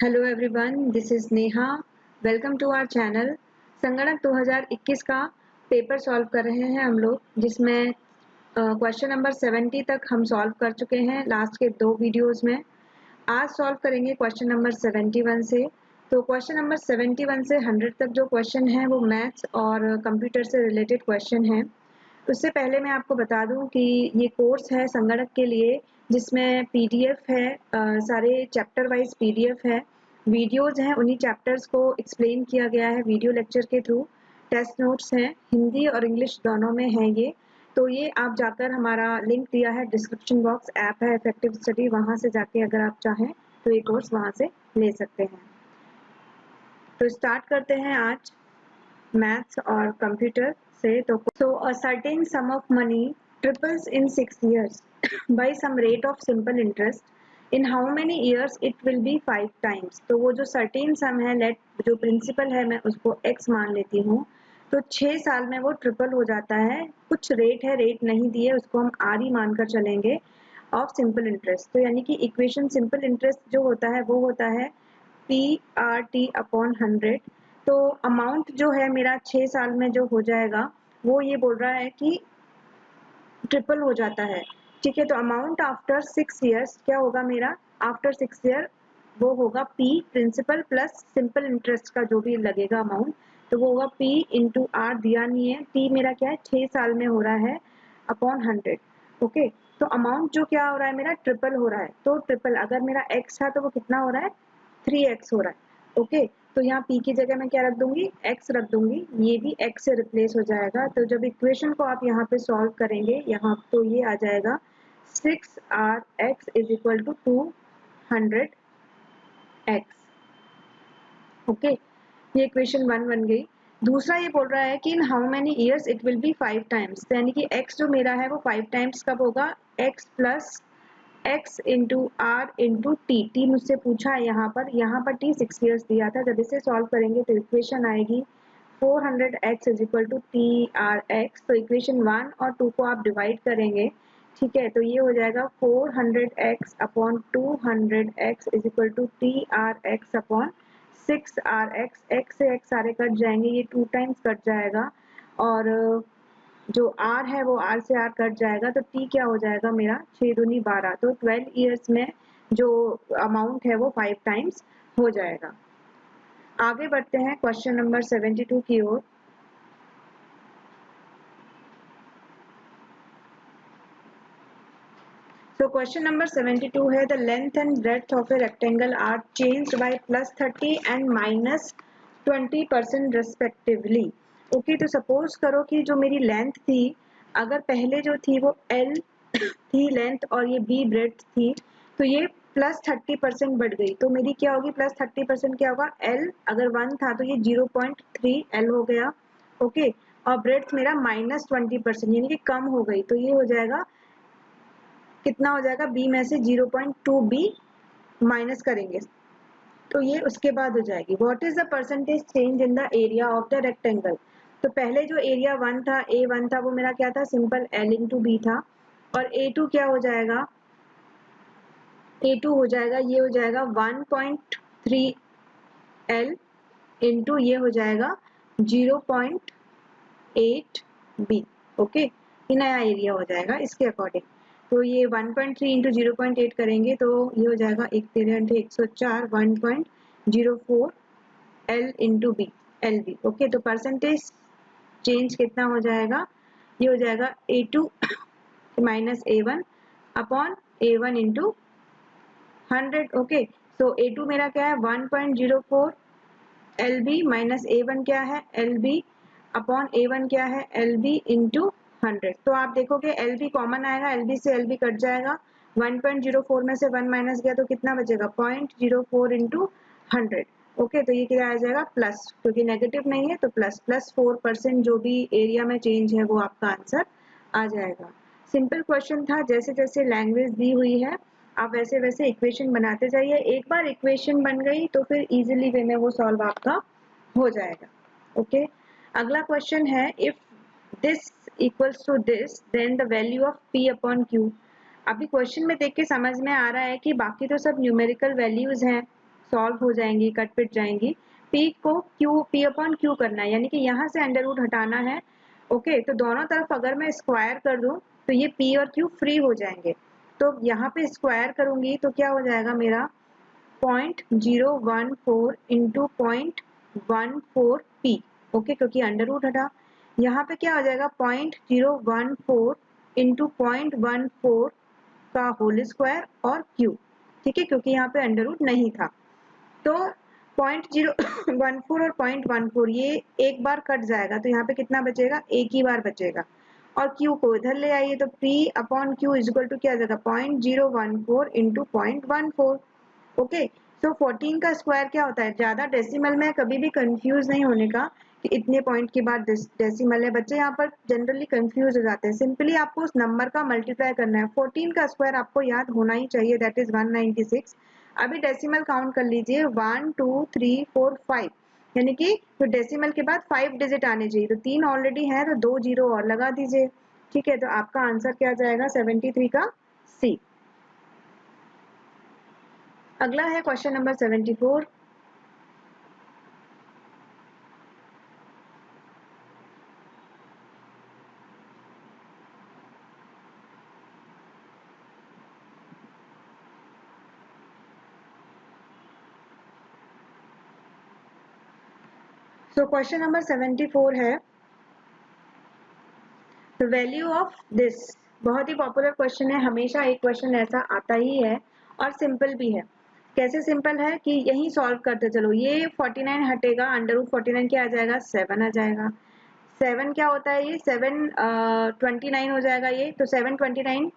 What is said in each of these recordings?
Hello everyone, this is Neha. Welcome to our channel. संगणक 2021 का paper solve कर रहे हैं हम लोग, जिसमें क्वेश्चन नंबर 70 तक हम सॉल्व कर चुके हैं लास्ट के 2 वीडियोस में। आज सॉल्व करेंगे क्वेश्चन नंबर 71 से। तो क्वेश्चन नंबर 71 से 100 तक जो क्वेश्चन है वो मैथ्स और कंप्यूटर से रिलेटेड क्वेश्चन है। उससे पहले मैं आपको बता दूं कि ये कोर्स है संगणक के लिए, जिसमें पीडीएफ है, सारे चैप्टर वाइज पीडीएफ है, वीडियोस हैं, उन्हीं चैप्टर्स को एक्सप्लेन किया गया है वीडियो लेक्चर के थ्रू। टेस्ट नोट्स हैं, हिंदी और इंग्लिश दोनों में है ये। तो ये आप जाकर, हमारा लिंक दिया है डिस्क्रिप्शन बॉक्स, ऐप है इफेक्टिव स्टडी, वहाँ से जाके अगर आप चाहें तो ये कोर्स वहाँ से ले सकते हैं। तो स्टार्ट करते हैं आज मैथ्स और कंप्यूटर से। तो a certain sum of money triples in 6 years by some rate of simple interest. In how many years it will be 5 times? तो वो जो certain sum है, लेट जो प्रिंसिपल है मैं उसको x मान लेती हूँ। तो 6 साल में वो ट्रिपल हो जाता है। कुछ रेट है, रेट नहीं दिए, उसको हम r ही मानकर चलेंगे, ऑफ सिंपल इंटरेस्ट। तो यानी कि इक्वेशन सिंपल इंटरेस्ट जो होता है वो होता है PRT अपॉन 100। तो अमाउंट जो है मेरा 6 साल में जो हो जाएगा वो ये बोल रहा है कि ट्रिपल हो जाता है। ठीक है, तो अमाउंट आफ्टर 6 इयर्स क्या होगा मेरा? आफ्टर 6 ईयर वो होगा P principal plus simple interest का जो भी लगेगा अमाउंट, तो वो होगा P इंटू आर। दिया नहीं है, T मेरा क्या है 6 साल में हो रहा है अपॉन 100। ओके, तो अमाउंट जो क्या हो रहा है मेरा ट्रिपल हो रहा है। तो ट्रिपल अगर मेरा x था तो वो कितना हो रहा है? 3x हो रहा है। ओके, तो यहाँ p की जगह मैं क्या रख दूंगी? x रख दूंगी। ये भी x से रिप्लेस हो जाएगा। तो जब इक्वेशन को आप यहाँ पे सॉल्व करेंगे, यहाँ तो ये आ जाएगा 6rx is equal to 200x। Okay, ये इक्वेशन 1 बन गई। दूसरा ये बोल रहा है कि in how many years it will be 5 times, यानी कि x जो मेरा है वो 5 टाइम्स कब होगा? x plus x into R into T मुझसे पूछा है यहाँ पर t 6 ईयर्स दिया था। जब इसे सॉल्व करेंगे तो इक्वेशन आएगी 400x is equal to T R X. तो इक्वेशन 1 और 2 को आप डिवाइड करेंगे, ठीक है, तो ये हो जाएगा 400x upon 200x is equal to T R X upon 6rx। x से x सारे कट जाएंगे, ये 2 टाइम्स कट जाएगा, और जो r है वो r से r कट जाएगा, तो t क्या हो जाएगा मेरा? 6 दूनी 12। तो 12 ईयर्स में जो अमाउंट है वो 5 टाइम्स हो जाएगा। आगे बढ़ते हैं क्वेश्चन नंबर 72 की ओर। तो क्वेश्चन नंबर 72 है, the length and breadth of a rectangle are changed by +30 and -20% respectively. Okay, तो सपोज करो कि जो मेरी लेंथ थी, अगर पहले जो थी वो L थी लेंथ और ये B ब्रेड्थ थी, तो ये +30% बढ़ गई। तो मेरी क्या होगी? +30% क्या होगा? L अगर 1 था तो ये 0.3 L हो गया। ओके, और ब्रेड्थ मेरा -20% यानी कि कम हो गई। तो ये हो जाएगा, कितना हो जाएगा? b में से 0.2 b माइनस करेंगे तो ये उसके बाद हो जाएगी। What is the percentage change in the area of the rectangle? तो पहले जो एरिया 1 था, A1 था, वो मेरा क्या था? सिंपल L इंटू बी था। और A2 क्या हो जाएगा? A2 हो जाएगा, ये हो जाएगा 1.3 L इंटू ये हो जाएगा 0.8 B। ओके, ये नया एरिया हो जाएगा इसके अकॉर्डिंग। तो ये 1.3 इंटू 0.8 करेंगे तो ये हो जाएगा 1 3 104 1.04 L into B, L B. Okay, तो परसेंटेज चेंज कितना हो जाएगा? ये हो जाएगा A2 minus A1 upon A1 into 100। Okay, so A2 मेरा क्या है? 1.04 LB माइनस A1 क्या है? LB अपॉन A1 क्या है? LB into 100। तो आप देखोगे LB कॉमन आएगा, LB से LB कट जाएगा। 1.04 में से 1 माइनस गया तो कितना बचेगा? 0.04 इंटू 100। ओके, तो ये क्या आ जाएगा? प्लस, क्योंकि नेगेटिव नहीं है तो +4% जो भी एरिया में चेंज है वो आपका आंसर आ जाएगा। सिंपल क्वेश्चन था, जैसे जैसे लैंग्वेज दी हुई है आप वैसे वैसे इक्वेशन बनाते जाइए। एक बार इक्वेशन बन गई तो फिर इजीली वे में वो सॉल्व आपका हो जाएगा। ओके, अगला क्वेश्चन है, if this equals to this then the value of p upon q। अभी क्वेश्चन में देख के समझ में आ रहा है कि बाकी तो सब न्यूमेरिकल वैल्यूज हैं, सॉल्व हो जाएंगी, कट पिट जाएंगी। पी को क्यू, पी अपॉन क्यू करना है, यानी कि यहाँ से अंडर रूट हटाना है। ओके, तो दोनों तरफ अगर मैं स्क्वायर कर दूं तो ये पी और क्यू फ्री हो जाएंगे। तो यहाँ पे स्क्वायर करूंगी तो क्या हो जाएगा मेरा 0.014 इंटू 0.14 पी। ओके, क्योंकि अंडर रूट हटा। यहाँ पे क्या हो जाएगा 0.014 इंटू 0.14 का होल स्क्वायर और क्यू। ठीक है, क्योंकि यहाँ पे अंडर रूट नहीं था। तो 0.014 और 0.14 ये एक बार कट जाएगा, तो यहाँ पे कितना बचेगा, एक ही बार बचेगा। और क्यू को इधर ले आइए तो P upon Q is equal to क्या आ जाएगा 0.014 इंटू 0.14। ओके, तो 14 का स्क्वायर क्या होता है, ज्यादा डेसिमल में कभी भी कंफ्यूज नहीं होने का कि इतने पॉइंट के बाद डेसिमल है। बच्चे यहाँ पर जनरली कंफ्यूज हो जाते हैं। सिंपली आपको उस नंबर का मल्टीप्लाई करना है। 14 का स्क्वायर आपको याद होना ही चाहिए, दैट इज 196। अभी डेसिमल काउंट कर लीजिए 1 2 3 4 5, यानी कि तो डेसिमल के बाद 5 डिजिट आने चाहिए, तो 3 ऑलरेडी है तो 2 जीरो और लगा दीजिए। ठीक है, तो आपका आंसर क्या जाएगा 73 का सी। अगला है question number 74। So question number 74 है द वैल्यू ऑफ दिस। बहुत ही पॉपुलर क्वेश्चन है, हमेशा एक क्वेश्चन ऐसा आता ही है और सिंपल भी है। कैसे सिंपल है कि यही सॉल्व करते चलो, ये 49 हटेगा, अंडर रूट 49 क्या आ जाएगा 7 आ जाएगा। 7 क्या होता है, ये 729 हो जाएगा ये। तो 729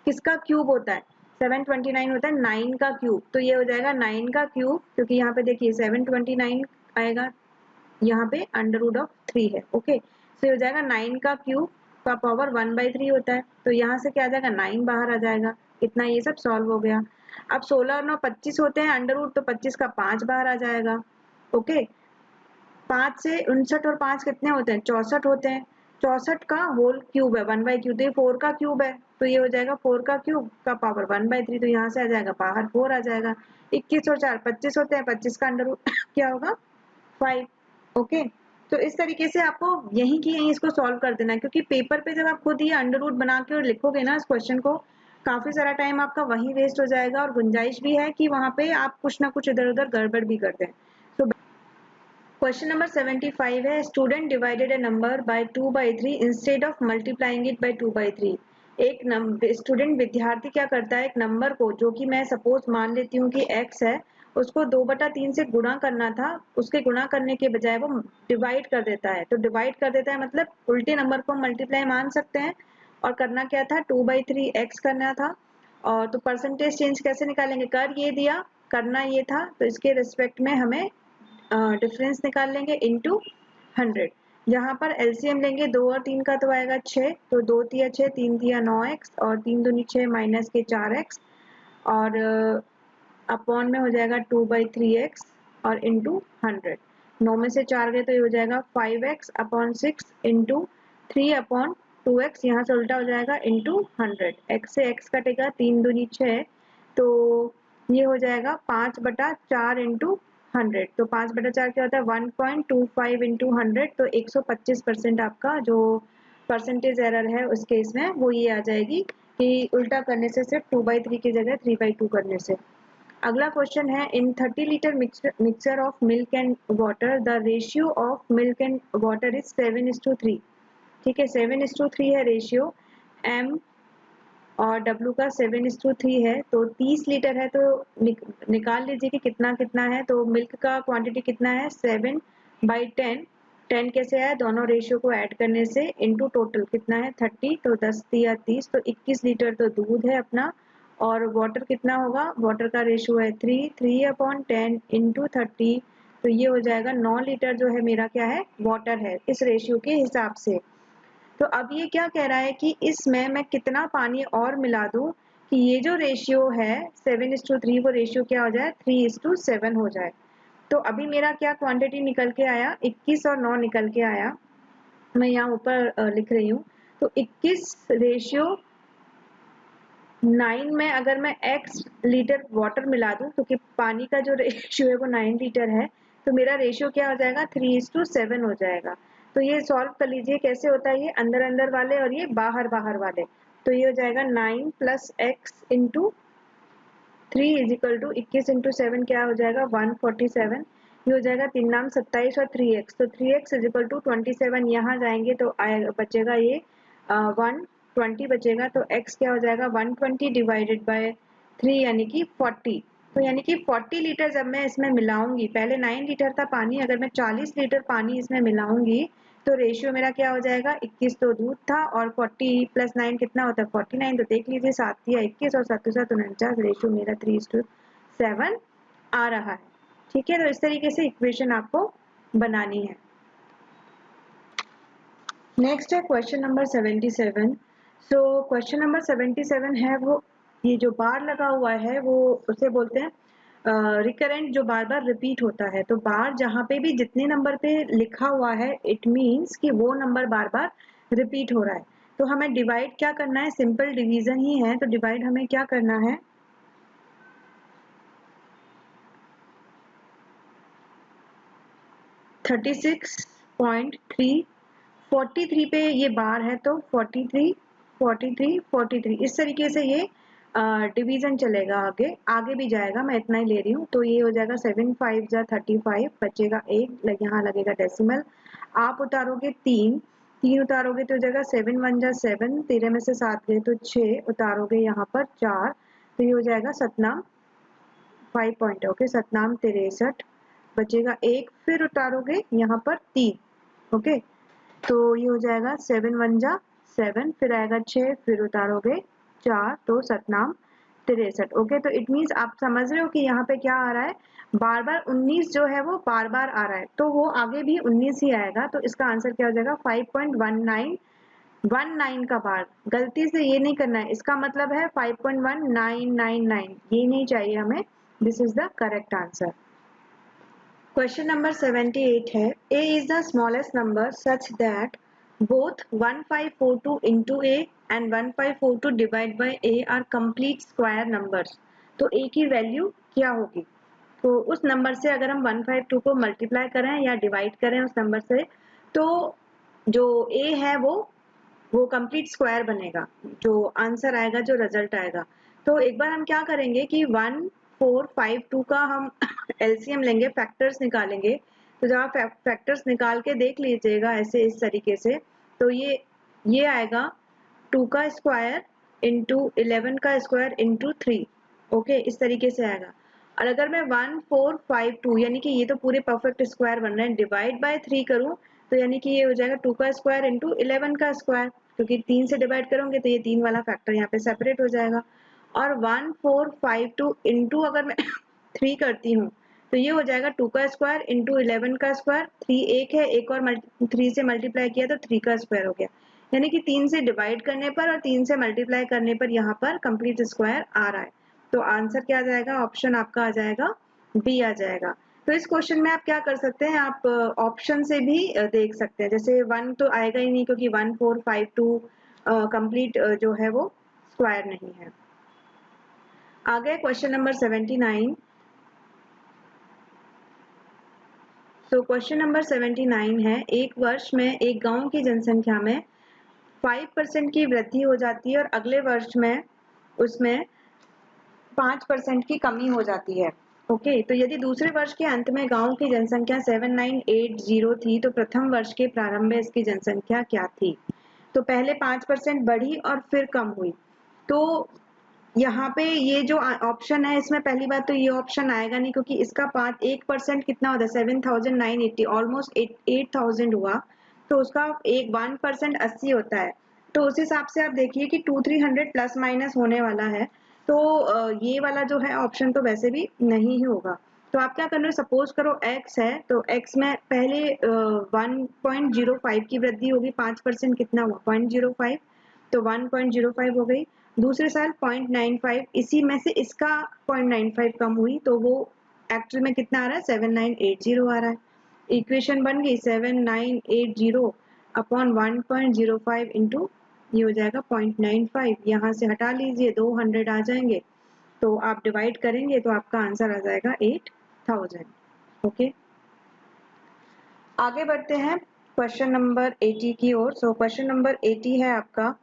किसका क्यूब होता है, 729 होता है 9 का क्यूब। तो ये हो जाएगा 9 का क्यूब, क्योंकि यहाँ पे देखिए 729 आएगा, यहाँ पे अंडर रूट ऑफ 3 है। ओके, तो हो जाएगा 9 का क्यूब का पावर 1/3 होता है। तो यहाँ से क्या आ जाएगा 9 बाहर आ जाएगा। इतना ये सब सॉल्व हो गया। अब 16 और 9 25 होते हैं अंडर रूट, तो 25 का 5 बाहर आ जाएगा। ओके, 5 से 59 और 5 कितने होते हैं 64 होते हैं। 64 का होल क्यूब है 1/3, तो ये 4 का क्यूब है, तो ये हो जाएगा 4 का क्यूब का पावर 1/3। तो यहाँ से आ जाएगा बाहर 4 आ जाएगा। 21 और 4 25 होते हैं, 25 का अंडर रूट क्या होगा 5। ओके, तो इस तरीके से आपको यहीं की यहीं इसको सॉल्व कर देना है, क्योंकि पेपर पे जब आप खुद ये अंडर रूट बना के और लिखोगे ना इस क्वेश्चन को, काफी सारा टाइम आपका वहीं वेस्ट हो जाएगा, और गुंजाइश भी है कि वहां पे आप कुछ ना कुछ इधर उधर गड़बड़ भी कर दें। तो क्वेश्चन नंबर 75 है student divided A number by 2/3 instead of multiplying it by 2/3। एक स्टूडेंट विद्यार्थी क्या करता है, एक नंबर को जो कि मैं सपोज मान लेती हूँ कि x है, उसको 2/3 से गुणा करना था, उसके गुणा करने के बजाय वो डिवाइड कर देता है। तो डिवाइड कर देता है मतलब उल्टे नंबर को मल्टीप्लाई मान सकते हैं। और करना क्या था 2/3 x करना था। और तो परसेंटेज चेंज कैसे निकालेंगे, कर ये दिया, करना ये था, तो इसके रिस्पेक्ट में हमें डिफरेंस निकाल लेंगे इनटू 100। यहाँ पर एलसीएम लेंगे 2 और 3 का, तो आएगा 6, तो 2 तिया 6, 3 तिया 9x और 3 दूनी 6 माइनस के 4x, और अपॉन में हो जाएगा 2/3x और इंटू 100। 9 में से 4 गए तो ये हो जाएगा 5x upon 6 into 3 upon 2x, यहाँ से उल्टा हो जाएगा इंटू 100। x से x कटेगा, 3 दूनी 6, तो ये हो जाएगा 5/4 इंटू 100। तो 5/4 क्या होता है 1.25 इंटू 100, तो 125% आपका जो परसेंटेज एरर है उस केस में वो ये आ जाएगी कि उल्टा करने से सिर्फ 2/3 की जगह 3/2 करने से। अगला क्वेश्चन है इन 30 litre mixture of milk and water the ratio of milk and water is 7:3। ठीक है, 7:3 है रेशियो, m और W का 7:3 है, तो 30 लीटर है, तो निकाल लीजिए कि कितना कितना है। तो मिल्क का क्वांटिटी कितना है 7/10। 10 कैसे आया, दोनों रेशियो को ऐड करने से, इनटू टोटल कितना है 30, तो 10 तिया 30, तो 21 लीटर तो दूध है अपना। और वाटर कितना होगा, वाटर का रेशियो है 3/10 इंटू 30, तो ये हो जाएगा 9 लीटर जो है मेरा क्या है वाटर है इस रेशियो के हिसाब से। तो अब ये क्या कह रहा है कि इसमें मैं कितना पानी और मिला दूं कि ये जो रेशियो है 7:3 वो रेशियो क्या हो जाए 3:7 हो जाए। तो अभी मेरा क्या क्वांटिटी निकल के आया 21 और 9 निकल के आया, मैं यहाँ ऊपर लिख रही हूँ। तो 21 रेशियो 9 में अगर मैं x लीटर वाटर मिला दूं, क्योंकि पानी का जो रेशियो है वो 9 लीटर है, तो मेरा रेशियो क्या हो जाएगा 3:7 हो जाएगा। तो ये सॉल्व कर लीजिए कैसे होता है, ये अंदर अंदर वाले और ये बाहर बाहर वाले। तो ये हो जाएगा 9 + x into 3 is equal to 21 into 7 क्या हो जाएगा 147। ये हो जाएगा 3 नाम 27 और 3x, तो 3x इजिकल टू 27 यहाँ जाएंगे तो आएगा बचेगा ये 120 बचेगा। तो x क्या हो जाएगा 120 डिवाइडेड बाय 3 यानी कि 40। तो यानी कि 40 लीटर जब मैं इसमें मिलाऊंगी, पहले 9 लीटर था पानी, अगर मैं 40 लीटर पानी इसमें मिलाऊंगी तो रेशियो मेरा क्या हो जाएगा 21 तो दूध था और 40 + 9 कितना होता है 49। तो देख लीजिए 7 या 21 और 7 7 49, रेशियो मेरा 3:7 आ रहा है। ठीक है, तो इस तरीके से इक्वेशन आपको बनानी है। नेक्स्ट है question number 77। So question number 77 है वो, ये जो बार लगा हुआ है वो उसे बोलते हैं रिकरेंट, जो बार बार रिपीट होता है। तो बार जहाँ पे भी जितने नंबर पे लिखा हुआ है इट मीन्स कि वो नंबर बार बार रिपीट हो रहा है। तो हमें डिवाइड क्या करना है, सिंपल डिवीजन ही है, तो डिवाइड हमें क्या करना है 36.3, 43 पे ये बार है तो 43 43 43 इस तरीके से ये डिवीजन चलेगा, आगे आगे भी जाएगा, मैं इतना ही ले रही हूँ। तो ये हो जाएगा 7 5 जा 35, बचेगा 1, यहाँ लगेगा डेसिमल। आप उतारोगे 3 3 उतारोगे तो हो जाएगा 7 1 जा 7, 13 में से 7 गए तो 6, उतारोगे यहाँ पर 4, तो ये हो जाएगा सतनाम 5 पॉइंट ओके, सतनाम 63, बचेगा 1, फिर उतारोगे यहाँ पर 3 ओके। तो ये हो जाएगा 7 1 जा 7, फिर आएगा 6, फिर उतारोगे 4, तो सतनाम 63 ओके। तो इट मीन्स आप समझ रहे हो कि यहाँ पे क्या आ रहा है, बार बार 19 जो है वो बार बार आ रहा है, तो वो आगे भी 19 ही आएगा। तो इसका आंसर क्या हो जाएगा 5.1919 का बार। गलती से ये नहीं करना है, इसका मतलब है 5.1999, ये नहीं चाहिए हमें। This is the correct answer. Question number 78 है A is the smallest number such that both 1542 into A and 1542 divided by A are complete square numbers। तो A की वैल्यू क्या होगी, तो उस नंबर से अगर हम 152 को मल्टीप्लाई करें या डिवाइड करें उस नंबर से, तो जो A है वो कंप्लीट स्क्वायर बनेगा, जो आंसर आएगा, जो रिजल्ट आएगा। तो एक बार हम क्या करेंगे कि 1452 का हम एलसीएम लेंगे, फैक्टर्स निकालेंगे। तो जब आप फैक्टर्स निकाल के देख लीजिएगा ऐसे इस तरीके से, तो ये आएगा 2 का स्क्वायर इंटू 11 का स्क्वायर इंटू 3 ओके, इस तरीके से आएगा। और अगर मैं 1452 यानी कि ये तो पूरे परफेक्ट स्क्वायर बन रहे हैं, डिवाइड बाय 3 करूं तो यानी कि ये हो जाएगा 2 का स्क्वायर इंटू 11 का स्क्वायर, क्योंकि 3 से डिवाइड करोगे तो ये 3 वाला फैक्टर यहाँ पे सेपरेट हो जाएगा। और 1452 इंटू अगर मैं 3 करती हूँ तो ये हो जाएगा 2 का स्क्वायर इंटू 11 का स्क्वायर, 3 एक है, एक और 3 से मल्टीप्लाई किया तो 3 का स्क्वायर हो गया। यानी कि 3 से डिवाइड करने पर और 3 से मल्टीप्लाई करने पर यहाँ पर कंप्लीट स्क्वायर आ रहा है। तो आंसर क्या आ जाएगा, ऑप्शन आपका आ जाएगा बी आ जाएगा। तो इस क्वेश्चन में आप क्या कर सकते हैं, आप ऑप्शन से भी देख सकते हैं। जैसे 1 तो आएगा ही नहीं क्योंकि 1452 कंप्लीट जो है वो स्क्वायर नहीं है। आगे क्वेश्चन नंबर 79। तो क्वेश्चन नंबर 79 है, एक वर्ष में एक गांव की जनसंख्या में 5% की वृद्धि हो जाती है और अगले वर्ष में उसमें 5% की कमी हो जाती है ओके। तो यदि दूसरे वर्ष के अंत में गांव की जनसंख्या 7980 थी तो प्रथम वर्ष के प्रारंभ में इसकी जनसंख्या क्या थी। तो पहले 5% बढ़ी और फिर कम हुई। तो यहाँ पे ये जो ऑप्शन है इसमें पहली बात तो ये ऑप्शन आएगा नहीं, क्योंकि इसका 1% कितना होता है 7980, ऑलमोस्ट 8000 हुआ। तो उसका 1% 80 होता है। तो उस हिसाब से आप देखिए कि 2300 प्लस माइनस होने वाला है। तो ये वाला जो है ऑप्शन तो वैसे भी नहीं ही होगा। तो आप क्या कर रहे हो, सपोज करो x है तो x में पहले 1.05 की वृद्धि होगी, 5% कितना हुआ 0.05, तो 1.05 हो गई। दूसरे साल 0.95, इसी में से इसका 0.95 कम हुई तो वो एक्चुअल में कितना आ रहा है 7980 आ रहा है। इक्वेशन बन गई 7980 अपॉन 1.05 इंटू ये हो जाएगा 0.95, यहाँ से हटा लीजिए 200 आ जाएंगे, तो आप डिवाइड करेंगे तो आपका आंसर आ जाएगा 8000। ओके, आगे बढ़ते हैं क्वेश्चन नंबर 80 की ओर। सो क्वेश्चन नंबर 80 है आपका,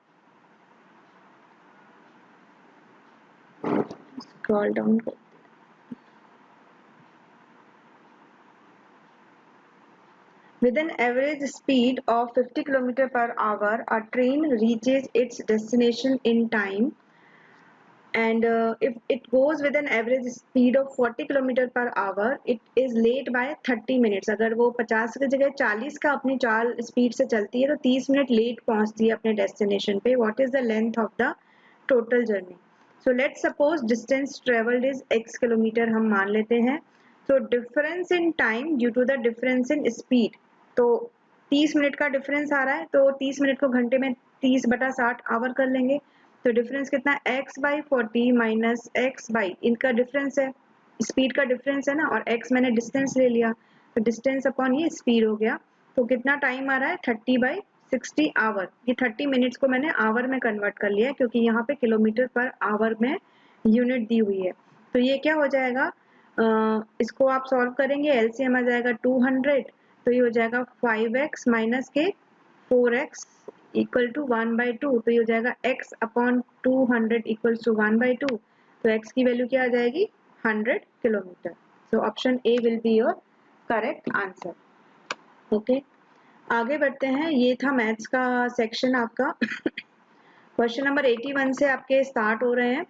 स्क्रॉल डाउन कर, with an average speed of 50 km per hour, a train reaches its destination in time, and if it goes with an average speed of 40 km per hour, it is late by 30 minutes। अगर वो 50 की जगह 40 का अपनी चाल speed से चलती है तो 30 मिनट लेट पहुंचती है अपने डेस्टिनेशन पे। What is the length of the total journey? So let's suppose distance travelled is x kilometre हम मान लेते हैं। तो difference in time due to the difference in speed, तो 30 मिनट का डिफरेंस आ रहा है, तो 30 मिनट को घंटे में 30/60 आवर कर लेंगे। तो डिफरेंस कितना, x/40 माइनस x/, इनका डिफरेंस है, स्पीड का डिफरेंस है ना, और x मैंने डिस्टेंस ले लिया, तो डिस्टेंस अपॉन ये स्पीड हो गया। तो कितना टाइम आ रहा है, 30/60 आवर। ये 30 मिनट्स को मैंने आवर में कन्वर्ट कर लिया क्योंकि यहाँ पे किलोमीटर पर आवर में यूनिट दी हुई है। तो ये क्या हो जाएगा, इसको आप सॉल्व करेंगे, एलसीएम आ जाएगा 200, तो ये हो जाएगा 5x माइनस के 4x इक्वल टू 1/2, तो ये हो जाएगा x अपॉन 200 इक्वल्स टू 1/2। तो x की वैल्यू क्या आ जाएगी, 100 kilometre. So option A will be your correct answer. Okay, आगे बढ़ते हैं। ये था मैथ्स का सेक्शन आपका। क्वेश्चन नंबर 81 से आपके स्टार्ट हो रहे हैं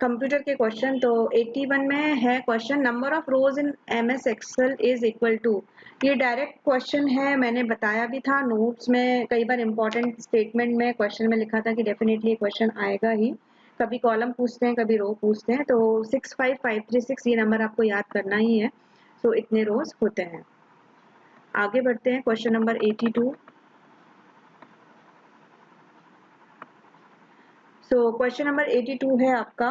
कंप्यूटर के क्वेश्चन। तो 81 में है question, number of rows in MS Excel is equal to. ये डायरेक्ट क्वेश्चन है, मैंने बताया भी था नोट्स में, कई बार इंपॉर्टेंट स्टेटमेंट में क्वेश्चन में लिखा था कि डेफिनेटली क्वेश्चन आएगा ही। कभी कॉलम पूछते हैं, कभी रो पूछते हैं। तो 65536 ये नंबर आपको याद करना ही है। सो इतने रोज होते हैं। आगे बढ़ते हैं question number 82। So question number 82 है आपका,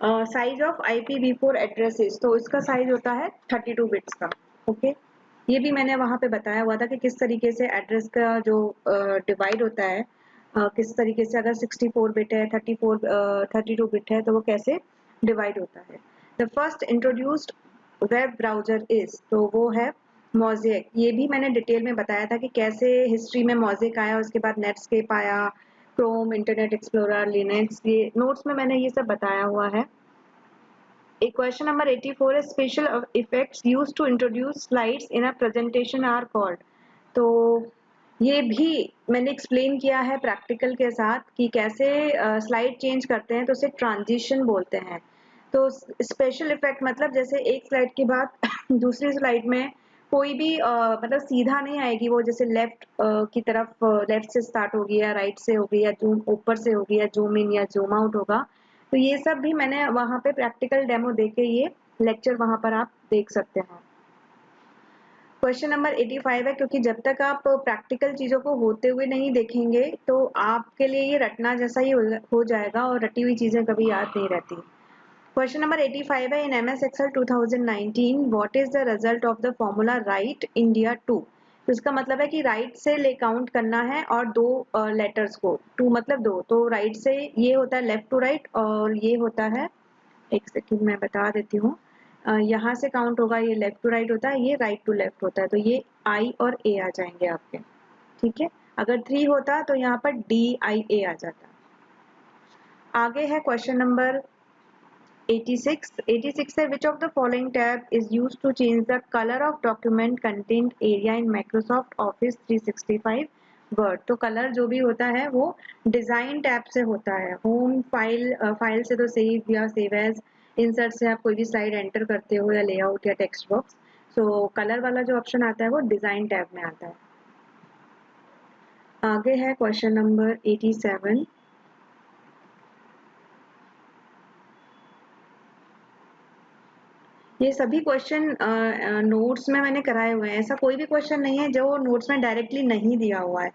साइज ऑफ IPv4 एड्रेसेस। तो इसका साइज होता है 32 बिट्स का। ओके, ये भी मैंने वहां पे बताया हुआ था कि किस तरीके से एड्रेस का जो डिवाइड होता है, किस तरीके से, अगर 64 बिट है, 32 बिट है, तो वो कैसे डिवाइड होता है। The first introduced web browser is, तो वो है मोज़ेक। ये भी मैंने डिटेल में बताया था कि कैसे हिस्ट्री में मोज़ेक आया, उसके बाद नेटस्केप आया, क्रोम, इंटरनेट एक्सप्लोरर, लिनक्स, ये नोट्स में मैंने ये सब बताया हुआ है। A question number 84 is special effects used to introduce slides in a presentation are called। तो ये भी मैंने एक्सप्लेन किया है प्रैक्टिकल के साथ कि कैसे स्लाइड चेंज करते हैं, तो उसे ट्रांजिशन बोलते हैं। तो स्पेशल इफेक्ट मतलब जैसे एक स्लाइड के बाद दूसरी स्लाइड में कोई भी मतलब सीधा नहीं आएगी, वो जैसे लेफ्ट की तरफ लेफ्ट से स्टार्ट होगी या राइट से होगी या जूम ऊपर से होगी या जूम इन या जूम आउट होगा। तो ये सब भी मैंने वहाँ पे प्रैक्टिकल डेमो देके ये लेक्चर वहाँ पर आप देख सकते हैं। क्वेश्चन नंबर 85 है, क्योंकि जब तक आप प्रैक्टिकल चीजों को होते हुए नहीं देखेंगे तो आपके लिए ये रटना जैसा ही हो जाएगा, और रटी हुई चीजें कभी याद नहीं रहती। क्वेश्चन नंबर 85 है, इन MS Excel 2019 what is the result of the formula right India 2। तो इसका मतलब है कि राइट से ले काउंट करना है और दो लेटर्स को, 2 मतलब 2, तो राइट से ये होता है लेफ्ट टू राइट, और ये होता है, एक सेकंड मैं बता देती हूँ, यहाँ से काउंट होगा, ये लेफ्ट टू राइट होता है, ये राइट टू लेफ्ट होता है, तो ये I और A आ जाएंगे आपके। ठीक है, अगर 3 होता तो यहाँ पर DIA आ जाता। आगे है क्वेश्चन नंबर 86 है, which of the following tab is used to change the color of document content area in Microsoft Office 365 Word। तो कलर जो भी होता है वो डिजाइन टैब से होता है। होम फाइल से तो सेव या सेव एज, इंसर्ट से आप कोई भी स्लाइड एंटर करते हो, या लेआउट या टेक्स्ट बॉक्स। सो कलर वाला जो ऑप्शन आता है वो डिजाइन टैब में आता है। आगे है क्वेश्चन नंबर 87। ये सभी क्वेश्चन नोट्स में मैंने कराए हुए हैं, ऐसा कोई भी क्वेश्चन नहीं है जो नोट्स में डायरेक्टली नहीं दिया हुआ है।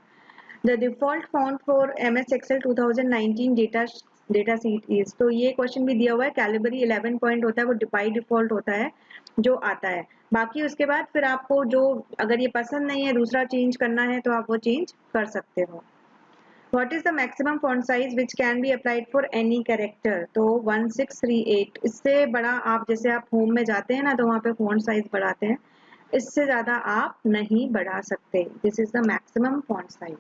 The default font for MS Excel 2019 data seat is, तो ये क्वेश्चन भी दिया हुआ है, कैलिबरी 11 पॉइंट होता है, वो बाई डिफॉल्ट होता है जो आता है। बाकी उसके बाद फिर आपको जो, अगर ये पसंद नहीं है, दूसरा चेंज करना है, तो आप वो चेंज कर सकते हो। What is the maximum font size which can be applied for any character? तो 1638। इससे बड़ा आप जैसे आप होम में जाते हैं ना तो वहाँ पे फॉन्ट साइज बढ़ाते हैं, इससे ज्यादा आप नहीं बढ़ा सकते। This is the maximum font size.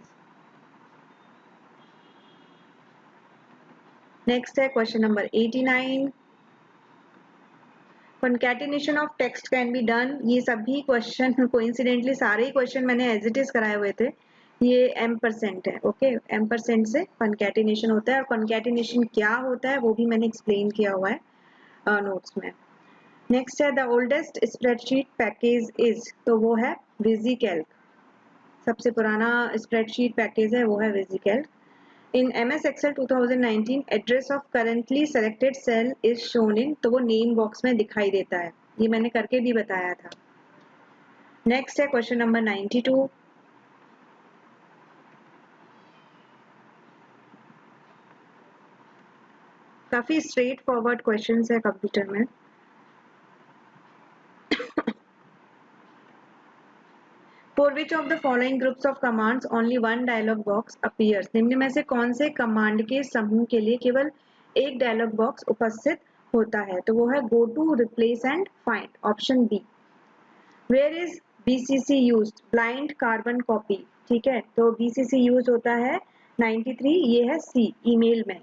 Next है question number 89। Concatenation of text can be done. ये सभी क्वेश्चन कोइंसिडेंटली सारे ही क्वेश्चन मैंने एज इट इज कराए हुए थे। ये M% है, ओके। M% से कंकैटिनेशन होता है, और कंकैटिनेशन क्या होता है वो भी मैंने एक्सप्लेन किया हुआ है नोट्स में। नेक्स्ट है the oldest spreadsheet package is, तो वो है विजिकैल्क। सबसे पुराना स्प्रेडशीट पैकेज है वो है विजिकैल्क। In MS Excel 2019, address of currently selected cell is shown in, तो वो नेम बॉक्स में दिखाई देता है, ये मैंने करके भी बताया था। नेक्स्ट है क्वेश्चन नंबर 92। काफी स्ट्रेट फॉरवर्ड क्वेश्चंस है कंप्यूटर में। For which of the following groups of commands only one dialog box appears? निम्न में से कौन से कमांड के समूह के लिए केवल एक डायलॉग बॉक्स उपस्थित होता है? तो वो है go to, replace and find, option B. Where is BCC used? Blind carbon copy, ठीक है। तो BCC यूज होता है 93, ये है सी, ईमेल में।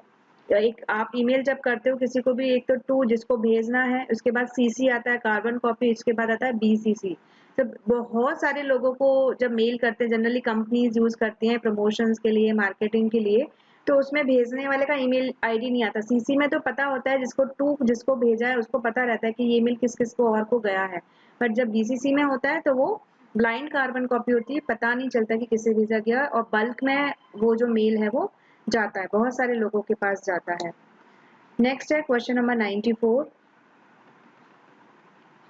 एक आप ईमेल जब करते हो किसी को भी, एक तो टू जिसको भेजना है, उसके बाद CC आता है कार्बन कॉपी, उसके बाद आता है BCC। तो बहुत सारे लोगों को जब मेल करते हैं, जनरली कंपनीज यूज करती हैं प्रमोशंस के लिए, मार्केटिंग के लिए, तो उसमें भेजने वाले का ईमेल आईडी नहीं आता। सीसी में तो पता होता है, जिसको टू जिसको भेजा है उसको पता रहता है कि ये ईमेल किस किस को और को गया है, बट जब BCC में होता है तो वो ब्लाइंड कार्बन कॉपी होती है, पता नहीं चलता कि किसे भेजा गया, और बल्क में वो जो मेल है वो जाता है, बहुत सारे लोगों के पास जाता है। नेक्स्ट है question number 94।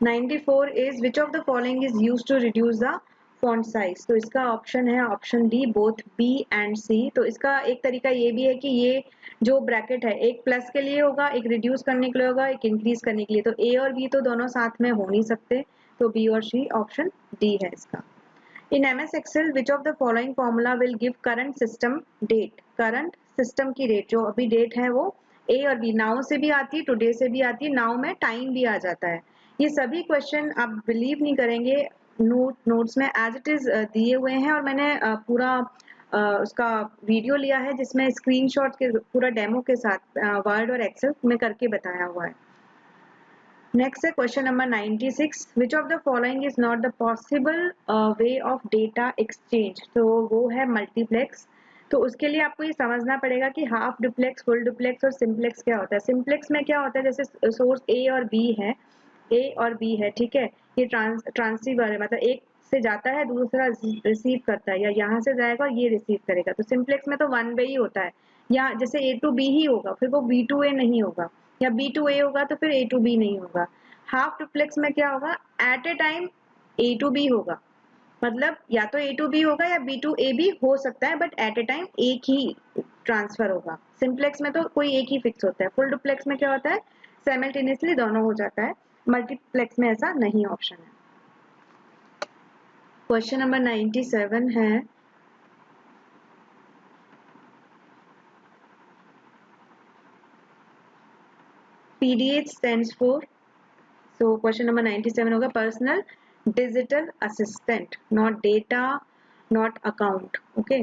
94 is which of the following is used to reduce the font size? तो इसका ऑप्शन है option D, both B and C. तो इसका एक तरीका ये भी है कि ये जो ब्रैकेट है, एक प्लस के लिए होगा, एक रिड्यूस करने के लिए होगा, एक इंक्रीज करने के लिए। तो ए और बी तो दोनों साथ में हो नहीं सकते, तो बी और सी, ऑप्शन डी है इसका। In MS Excel, which of the following formula will give current system date? Current system की डेट, जो अभी डेट है वो ए और बी, नाउ से भी आती है, टुडे से भी आती है, नाउ में टाइम भी आ जाता है। ये सभी क्वेश्चन आप बिलीव नहीं करेंगे, नोट्स में एज इट इज दिए हुए हैं, और मैंने पूरा उसका वीडियो लिया है जिसमें स्क्रीनशॉट के पूरा डेमो के साथ वर्ड और एक्सेल में करके बताया हुआ है। नेक्स्ट है question number 96। Which of the following is not the possible way of data exchange? तो वो है मल्टीप्लेक्स। तो उसके लिए आपको ये समझना पड़ेगा कि हाफ डुप्लेक्स, फुल डुप्लेक्स और सिंप्लेक्स क्या होता है। सिंप्लेक्स में क्या होता है, जैसे सोर्स ए और बी है, ए और बी है, ठीक है, ये ट्रांसीवर है, मतलब एक से जाता है दूसरा रिसीव करता है, या यहाँ से जाएगा और ये रिसीव करेगा। तो सिंप्लेक्स में तो वन वे ही होता है, या जैसे ए टू बी ही होगा, फिर वो बी टू ए नहीं होगा, या बी टू ए होगा तो फिर ए टू बी नहीं होगा। हाफ डुप्लेक्स में क्या होगा, at a time A to B होगा, मतलब या तो ए टू बी होगा या बी टू ए भी हो सकता है, बट एट ए टाइम एक ही ट्रांसफर होगा। सिंप्लेक्स में तो कोई एक ही फिक्स होता है। फुल डुप्लेक्स में क्या होता है, साइमल्टेनियसली दोनों हो जाता है। मल्टीप्लेक्स में ऐसा नहीं ऑप्शन है। क्वेश्चन नंबर 97 है PDH stands for, so question number 97 होगा personal digital assistant, not data, not account, okay.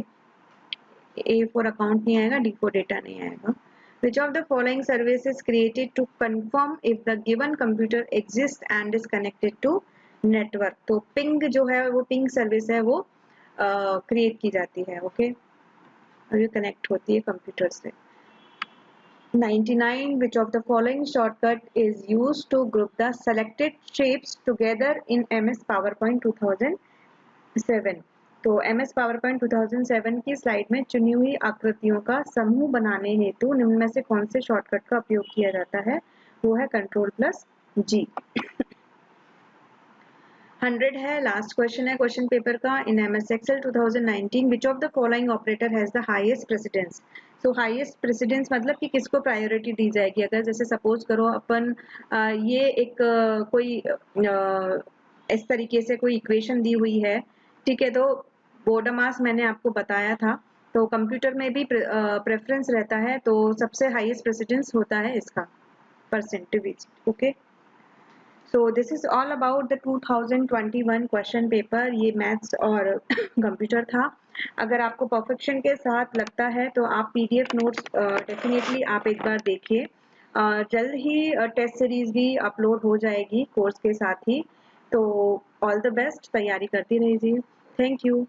A for account नहीं आएगा, डी फॉर डेटा नहीं आएगा। Which of the following service is created to confirm if the given computer exists and is connected to network? तो ping जो है वो ping service है, वो क्रिएट की जाती है, ओके, और ये कनेक्ट होती है कंप्यूटर से। 99. Which of the following shortcut is used to group the selected shapes together in MS PowerPoint 2007? तो MS PowerPoint 2007 की स्लाइड में चुनी हुई आकृतियों का समूह बनाने हेतु निम्न में से कौन से शॉर्टकट का उपयोग किया जाता है? वो है Ctrl+G। 100 है, लास्ट क्वेश्चन है क्वेश्चन पेपर का। इन MS Excel 2019 which of the following operator has the highest precedence? So highest precedence मतलब कि किसको प्रायोरिटी दी जाएगी। अगर जैसे सपोज करो अपन ये एक कोई इस तरीके से कोई इक्वेशन दी हुई है, ठीक है, तो बोर्डमास मैंने आपको बताया था, तो कंप्यूटर में भी प्रेफरेंस रहता है, तो सबसे हाईएस्ट प्रेसिडेंस होता है इसका percentage. Okay, so this is all about the 2021 question paper. ये मैथ्स और कंप्यूटर था। अगर आपको परफेक्शन के साथ लगता है तो आप पीडीएफ नोट्स डेफिनेटली आप एक बार देखिए। जल्द ही टेस्ट सीरीज भी अपलोड हो जाएगी कोर्स के साथ ही। तो ऑल द बेस्ट, तैयारी करती रहिए। Thank you.